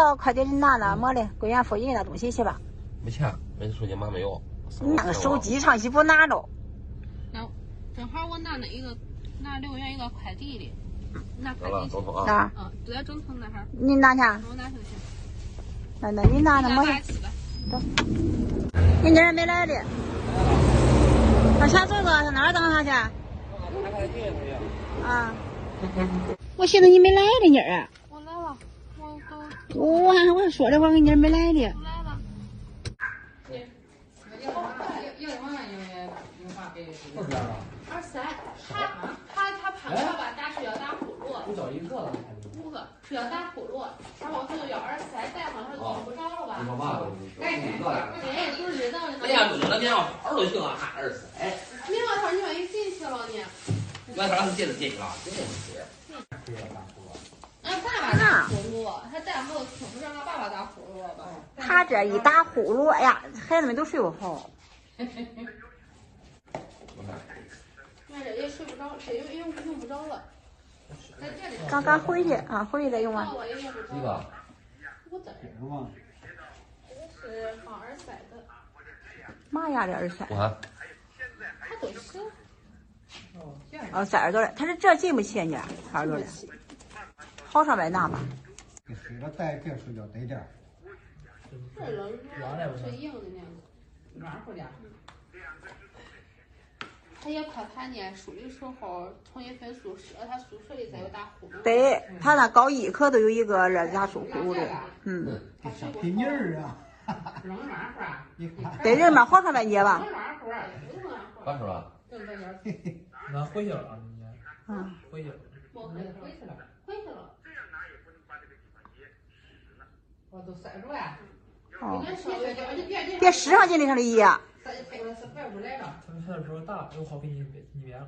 到快递里拿那么的桂园附近的东西去吧。没钱，没手机码没有。你那个手机上去不拿着。那正好我拿6元一个快递的，拿快递去。哪儿？就在中通那哈。你拿去？我拿去去。那你拿那么的。走。你今儿没来的？往前走个，上哪儿等他去？啊。我寻思你没来的妮儿。我来了，我还说的话，你妮儿没来的。我来了。23，他盘子吧打是要打呼噜，不找一个了，五个是要打呼噜，然后他就要23，再好像用不着了吧？你说嘛都是一个了。哎，不是知道的。哎呀，知道你要好都行啊，还23。你外头你万一进去了呢？外头是进去了，进去。俺爸爸打呼噜，他再后听不上俺爸爸打呼噜了吧？他这一打呼噜，哎呀，孩子们都睡不好。俺这也睡不着，这用不着了。刚回去啊，回去再用完。几个？5袋。是吗？这是放耳塞的。嘛样的耳塞？我看。他都行。哦，在耳朵里，他是这进不去呢，耳朵里。好上边拿吧。给睡了带这睡觉带点。这冷软，是硬的那样子，软乎点。他也快怕呢，睡的时候重新分宿舍，他宿舍里再有打呼噜。对，他那高一可都有一个热家属呼噜。嗯。小皮妮儿啊。软软乎啊！对人嘛，好上边捏吧。软乎啊，干什么？那回去了，你嗯。回去了。回去了。我都塞住了。哦。别别使上劲那上的一。塞不来了。他们小时候大，有好给你免了。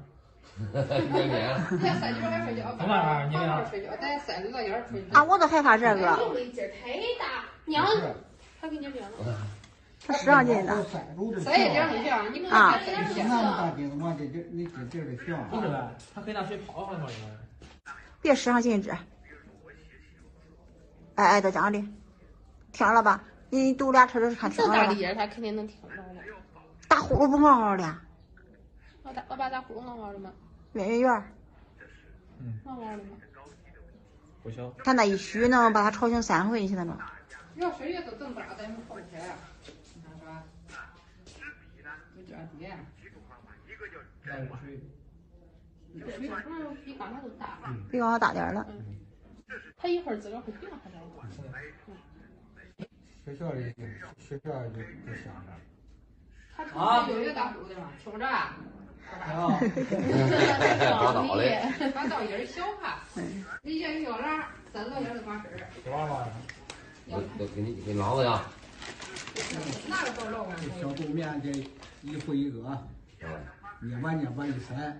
别塞里边还睡觉，慢慢你们睡觉，咱塞里头眼睡。啊，我都害怕这个。用力劲太大，娘，他给你领了。他使上劲的。塞一点就行，你看啊。那么大劲子往这你这劲儿的行。不是呗，他可以拿水泡上面里面。别使上劲致。哎，都讲的，听了吧？你读俩车都是看听了吧？这大力他肯定能听着的。打呼噜不嗷嗷的。我把打呼噜嗷嗷的吗？圆圆。嗷嗷的吗？不行。他那一虚能把他吵醒3回，你现在吗？要水也都这么大，咱们泡不开啊。你看是吧？有点低。那是水。水可能比刚才都大。比刚才大点了。他一会儿自个儿会变回来的。学校里就想着。他唱6月大呼的嘛，听不着啊。把脑袋。把噪音小怕。你这摇篮，3个人都管事儿。玩玩。都给你挠的呀。哪个都漏啊？小豆面这一户一个，捏吧一塞。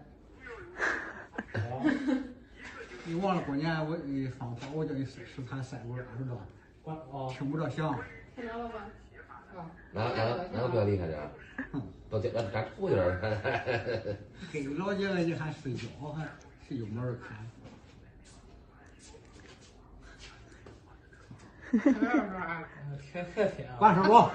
你忘了过年我放炮，我叫你使它塞过来是吧？听不着响。听着了吧？哪个比较厉害点？都这咱出去了。给老姐了你还睡觉，还谁有门看？关上吧。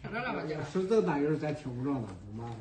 听着了吧？是这大音咱听不着呢，妈的。